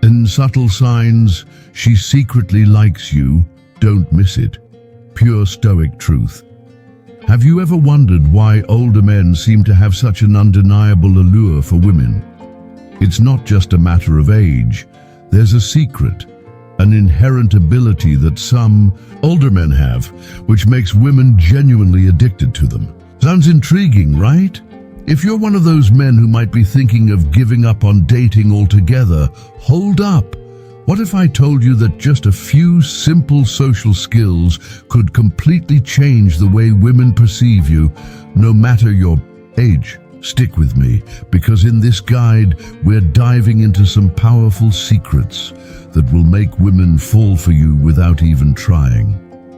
In subtle signs, she secretly likes you. Don't miss it. Pure Stoic truth. Have you ever wondered why older men seem to have such an undeniable allure for women? It's not just a matter of age. There's a secret, an inherent ability that some older men have, which makes women genuinely addicted to them. Sounds intriguing, right? If you're one of those men who might be thinking of giving up on dating altogether, hold up. What if I told you that just a few simple social skills could completely change the way women perceive you, no matter your age? Stick with me, because in this guide, we're diving into some powerful secrets that will make women fall for you without even trying.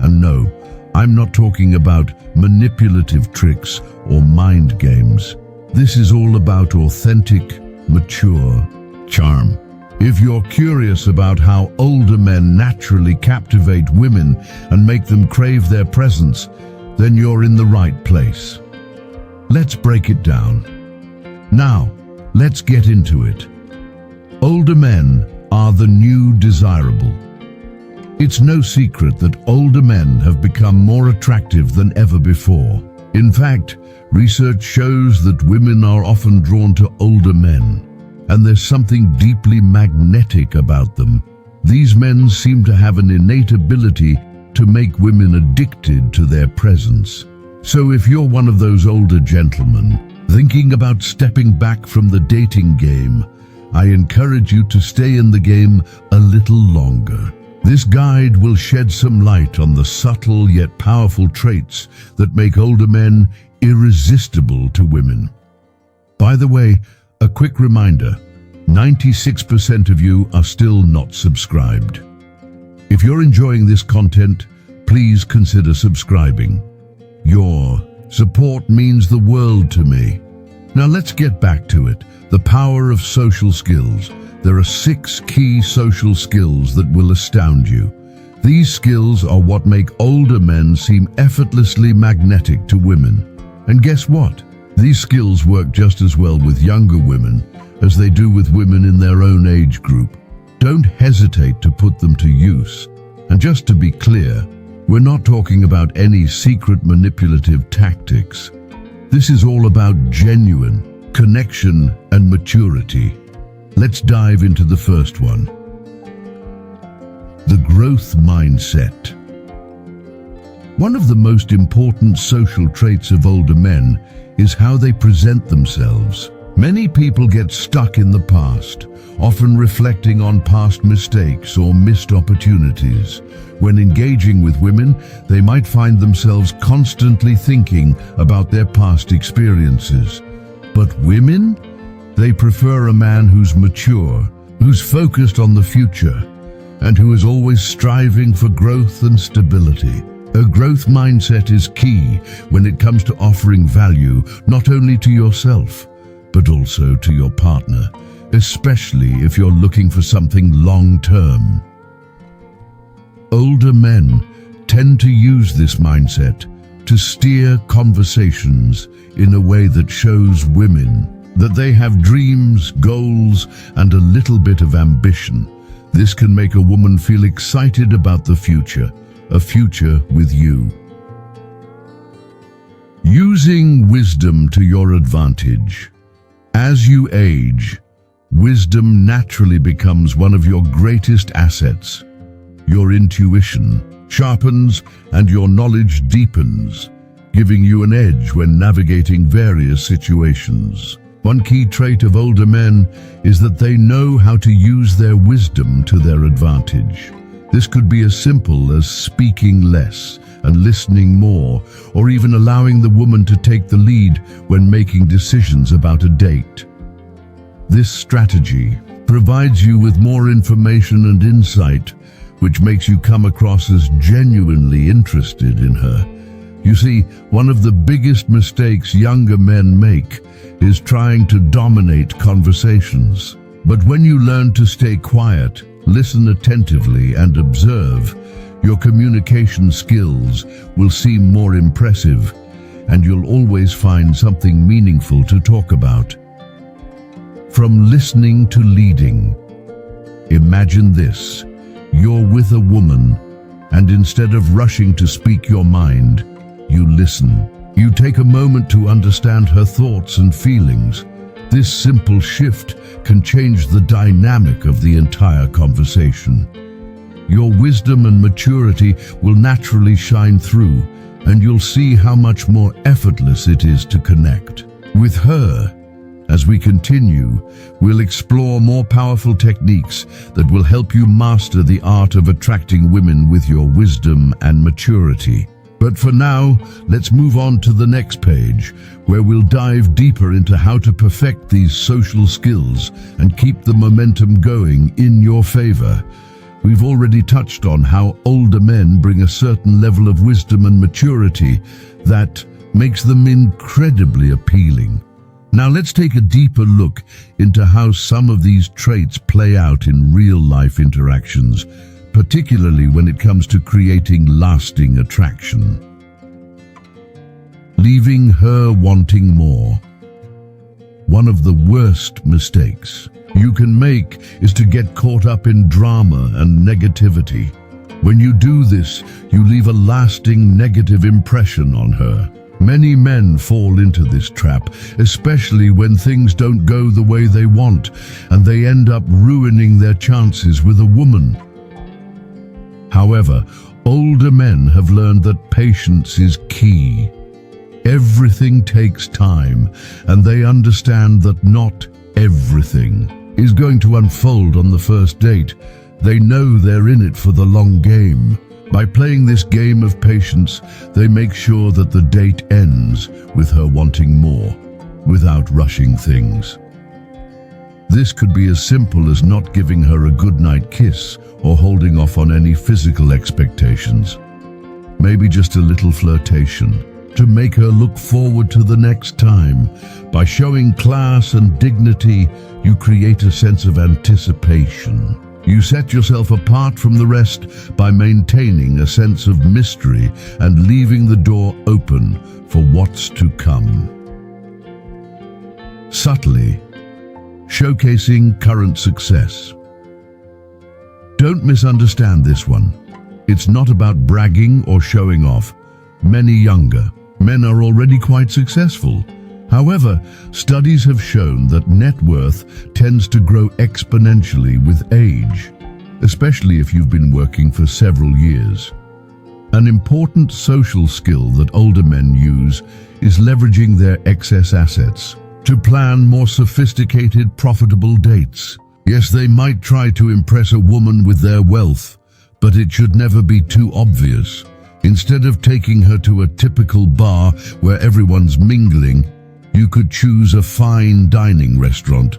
And no, I'm not talking about manipulative tricks or mind games. This is all about authentic, mature charm. If you're curious about how older men naturally captivate women and make them crave their presence, then you're in the right place. Let's break it down. Now, let's get into it. Older men are the new desirable. It's no secret that older men have become more attractive than ever before. In fact, research shows that women are often drawn to older men, and there's something deeply magnetic about them. These men seem to have an innate ability to make women addicted to their presence. So if you're one of those older gentlemen thinking about stepping back from the dating game, I encourage you to stay in the game a little longer. This guide will shed some light on the subtle yet powerful traits that make older men irresistible to women. By the way, a quick reminder, 96% of you are still not subscribed. If you're enjoying this content, please consider subscribing. Your support means the world to me. Now let's get back to it. The power of social skills. There are 6 key social skills that will astound you. These skills are what make older men seem effortlessly magnetic to women. And guess what? These skills work just as well with younger women as they do with women in their own age group. Don't hesitate to put them to use. And just to be clear, we're not talking about any secret manipulative tactics. This is all about genuine connection and maturity. Let's dive into the first one. The growth mindset. One of the most important social traits of older men is how they present themselves. Many people get stuck in the past, often reflecting on past mistakes or missed opportunities. When engaging with women, they might find themselves constantly thinking about their past experiences. But women? They prefer a man who's mature, who's focused on the future, and who is always striving for growth and stability. A growth mindset is key when it comes to offering value not only to yourself, but also to your partner, especially if you're looking for something long-term. Older men tend to use this mindset to steer conversations in a way that shows women that they have dreams, goals, and a little bit of ambition. This can make a woman feel excited about the future, a future with you. Using wisdom to your advantage. As you age, wisdom naturally becomes one of your greatest assets. Your intuition sharpens and your knowledge deepens, giving you an edge when navigating various situations. One key trait of older men is that they know how to use their wisdom to their advantage. This could be as simple as speaking less and listening more, or even allowing the woman to take the lead when making decisions about a date. This strategy provides you with more information and insight, which makes you come across as genuinely interested in her. You see, one of the biggest mistakes younger men make is trying to dominate conversations. But when you learn to stay quiet, listen attentively, and observe, your communication skills will seem more impressive, and you'll always find something meaningful to talk about. From listening to leading. Imagine this. You're with a woman, and instead of rushing to speak your mind, you listen. You take a moment to understand her thoughts and feelings. This simple shift can change the dynamic of the entire conversation. Your wisdom and maturity will naturally shine through, and you'll see how much more effortless it is to connect. With her, as we continue, we'll explore more powerful techniques that will help you master the art of attracting women with your wisdom and maturity. But for now, let's move on to the next page, where we'll dive deeper into how to perfect these social skills and keep the momentum going in your favor. We've already touched on how older men bring a certain level of wisdom and maturity that makes them incredibly appealing. Now let's take a deeper look into how some of these traits play out in real-life interactions, particularly when it comes to creating lasting attraction. Leaving her wanting more. One of the worst mistakes you can make is to get caught up in drama and negativity. When you do this, you leave a lasting negative impression on her. Many men fall into this trap, especially when things don't go the way they want, and they end up ruining their chances with a woman. However, older men have learned that patience is key. Everything takes time, and they understand that not everything is going to unfold on the first date. They know they're in it for the long game. By playing this game of patience, they make sure that the date ends with her wanting more, without rushing things. This could be as simple as not giving her a goodnight kiss or holding off on any physical expectations. Maybe just a little flirtation to make her look forward to the next time. By showing class and dignity, you create a sense of anticipation. You set yourself apart from the rest by maintaining a sense of mystery and leaving the door open for what's to come. Subtly, showcasing current success. Don't misunderstand this one. It's not about bragging or showing off. Many younger men are already quite successful. However, studies have shown that net worth tends to grow exponentially with age, especially if you've been working for several years. An important social skill that older men use is leveraging their excess assets to plan more sophisticated, profitable dates. Yes, they might try to impress a woman with their wealth, but it should never be too obvious. Instead of taking her to a typical bar where everyone's mingling, you could choose a fine dining restaurant,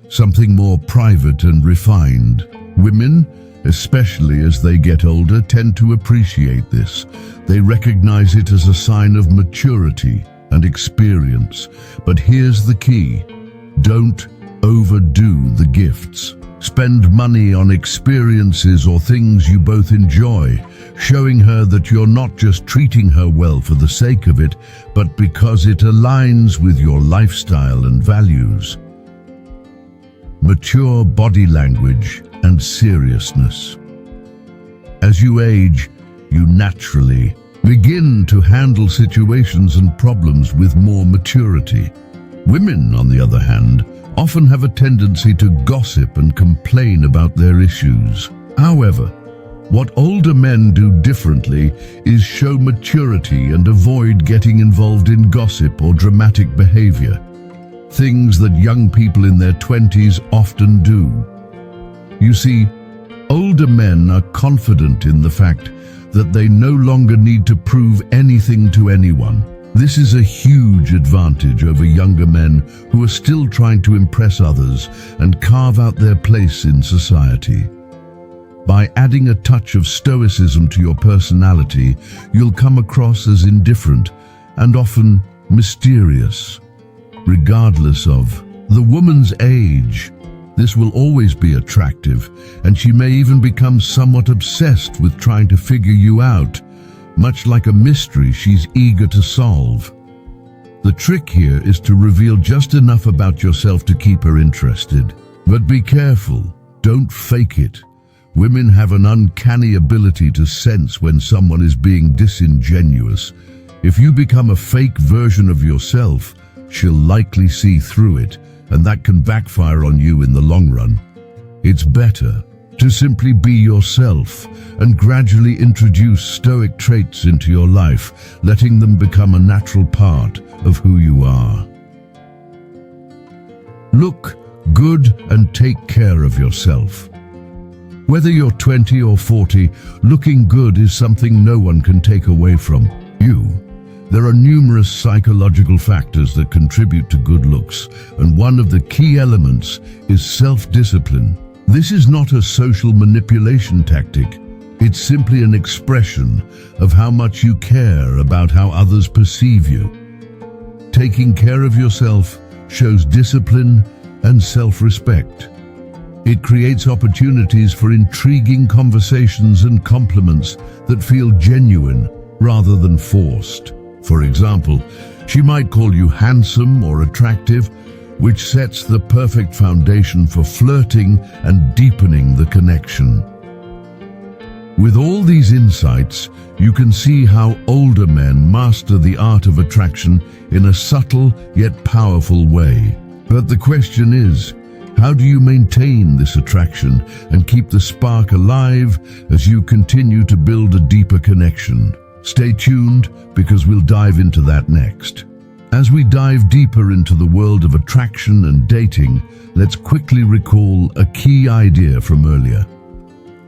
something more private and refined. Women, especially as they get older, tend to appreciate this. They recognize it as a sign of maturity and experience. But here's the key: don't overdo the gifts. Spend money on experiences or things you both enjoy, showing her that you're not just treating her well for the sake of it, but because it aligns with your lifestyle and values. Mature body language and seriousness. As you age, you naturally begin to handle situations and problems with more maturity. Women, on the other hand, often have a tendency to gossip and complain about their issues. However, what older men do differently is show maturity and avoid getting involved in gossip or dramatic behavior, things that young people in their 20s often do. You see, older men are confident in the fact that they no longer need to prove anything to anyone. This is a huge advantage over younger men who are still trying to impress others and carve out their place in society. By adding a touch of stoicism to your personality, you'll come across as indifferent and often mysterious. Regardless of the woman's age, this will always be attractive, and she may even become somewhat obsessed with trying to figure you out, much like a mystery she's eager to solve. The trick here is to reveal just enough about yourself to keep her interested. But be careful. Don't fake it. Women have an uncanny ability to sense when someone is being disingenuous. If you become a fake version of yourself, she'll likely see through it, and that can backfire on you in the long run. It's better to simply be yourself and gradually introduce Stoic traits into your life, letting them become a natural part of who you are. Look good and take care of yourself. Whether you're 20 or 40, looking good is something no one can take away from you. There are numerous psychological factors that contribute to good looks, and one of the key elements is self-discipline. This is not a social manipulation tactic. It's simply an expression of how much you care about how others perceive you. Taking care of yourself shows discipline and self-respect. It creates opportunities for intriguing conversations and compliments that feel genuine rather than forced. For example, she might call you handsome or attractive, which sets the perfect foundation for flirting and deepening the connection. With all these insights, you can see how older men master the art of attraction in a subtle yet powerful way. But the question is, how do you maintain this attraction and keep the spark alive as you continue to build a deeper connection? Stay tuned, because we'll dive into that next. As we dive deeper into the world of attraction and dating, let's quickly recall a key idea from earlier.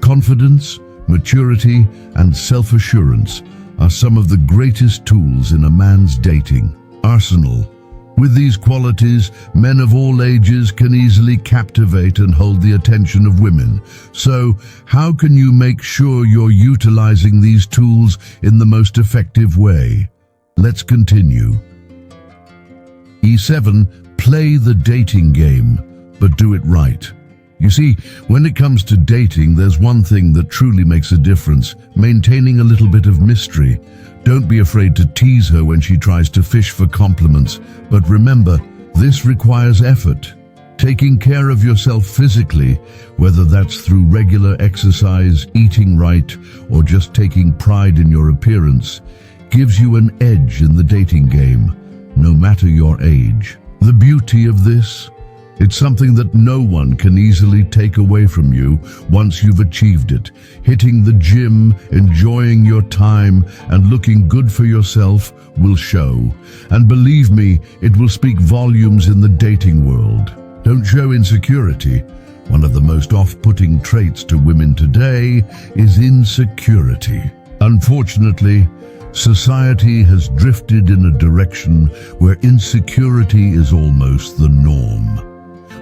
Confidence, maturity, and self-assurance are some of the greatest tools in a man's dating arsenal. With these qualities, men of all ages can easily captivate and hold the attention of women. So, how can you make sure you're utilizing these tools in the most effective way? Let's continue. E7. Play the dating game, but do it right. You see, when it comes to dating, there's one thing that truly makes a difference: maintaining a little bit of mystery. Don't be afraid to tease her when she tries to fish for compliments, but remember, this requires effort. Taking care of yourself physically, whether that's through regular exercise, eating right, or just taking pride in your appearance, gives you an edge in the dating game, no matter your age. The beauty of this? It's something that no one can easily take away from you once you've achieved it. Hitting the gym, enjoying your time, and looking good for yourself will show. And believe me, it will speak volumes in the dating world. Don't show insecurity. One of the most off-putting traits to women today is insecurity. Unfortunately, society has drifted in a direction where insecurity is almost the norm.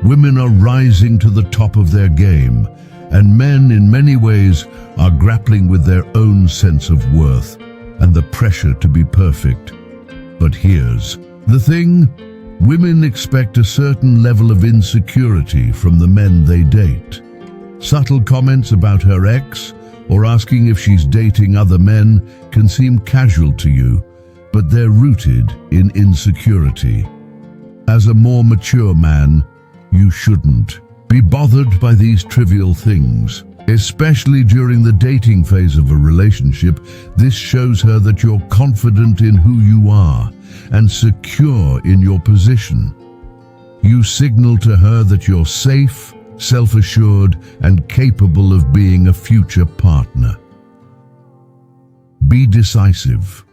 Women are rising to the top of their game, and men in many ways are grappling with their own sense of worth and the pressure to be perfect. But here's the thing: women expect a certain level of insecurity from the men they date. Subtle comments about her ex or asking if she's dating other men can seem casual to you, but they're rooted in insecurity. As a more mature man, you shouldn't be bothered by these trivial things. Especially during the dating phase of a relationship, this shows her that you're confident in who you are and secure in your position. You signal to her that you're safe, self-assured, and capable of being a future partner. Be decisive.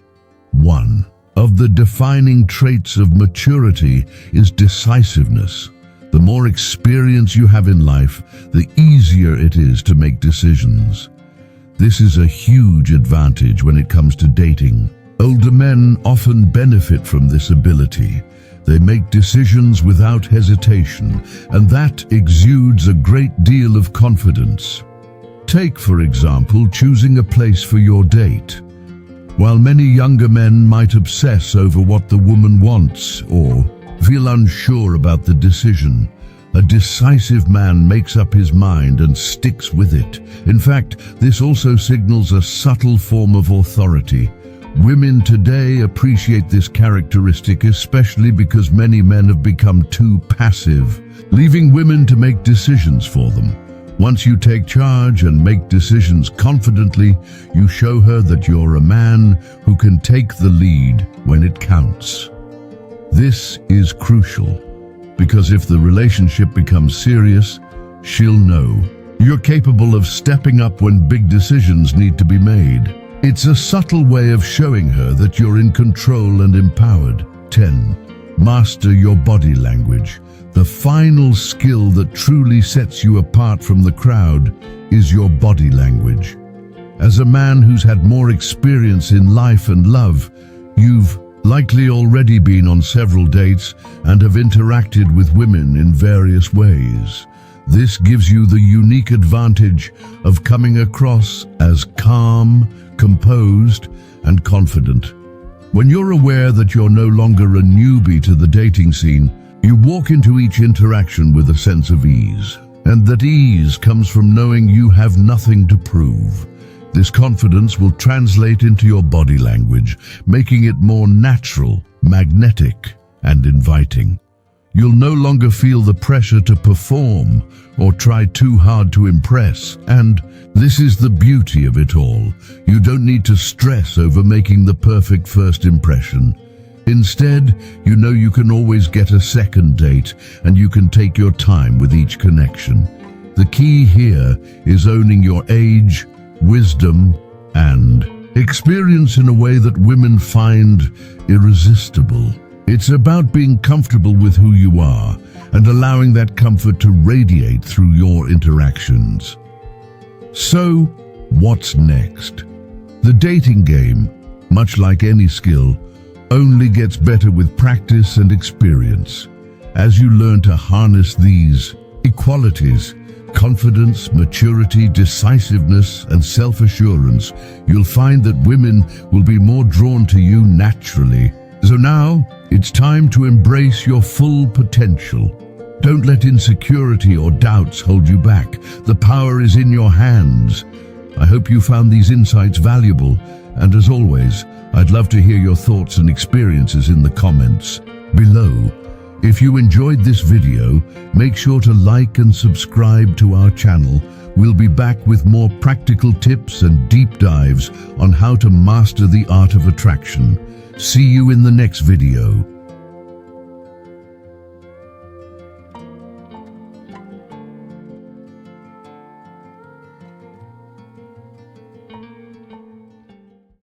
One of the defining traits of maturity is decisiveness. The more experience you have in life, the easier it is to make decisions. This is a huge advantage when it comes to dating. Older men often benefit from this ability. They make decisions without hesitation, and that exudes a great deal of confidence. Take, for example, choosing a place for your date. While many younger men might obsess over what the woman wants or feel unsure about the decision, a decisive man makes up his mind and sticks with it. In fact, this also signals a subtle form of authority. Women today appreciate this characteristic, especially because many men have become too passive, leaving women to make decisions for them. Once you take charge and make decisions confidently, you show her that you're a man who can take the lead when it counts. This is crucial, because if the relationship becomes serious, she'll know you're capable of stepping up when big decisions need to be made. It's a subtle way of showing her that you're in control and empowered. 10. Master your body language. The final skill that truly sets you apart from the crowd is your body language. As a man who's had more experience in life and love, you've likely already been on several dates and have interacted with women in various ways. This gives you the unique advantage of coming across as calm, composed, and confident. When you're aware that you're no longer a newbie to the dating scene, you walk into each interaction with a sense of ease. And that ease comes from knowing you have nothing to prove. This confidence will translate into your body language, making it more natural, magnetic, and inviting. You'll no longer feel the pressure to perform or try too hard to impress. And this is the beauty of it all. You don't need to stress over making the perfect first impression. Instead, you know you can always get a second date, and you can take your time with each connection. The key here is owning your age, wisdom, and experience in a way that women find irresistible. It's about being comfortable with who you are and allowing that comfort to radiate through your interactions. So, what's next? The dating game, much like any skill, only gets better with practice and experience. As you learn to harness these qualities, confidence, maturity, decisiveness, and self-assurance, you'll find that women will be more drawn to you naturally. So now, it's time to embrace your full potential. Don't let insecurity or doubts hold you back. The power is in your hands. I hope you found these insights valuable, and as always, I'd love to hear your thoughts and experiences in the comments below. If you enjoyed this video, make sure to like and subscribe to our channel. We'll be back with more practical tips and deep dives on how to master the art of attraction. See you in the next video.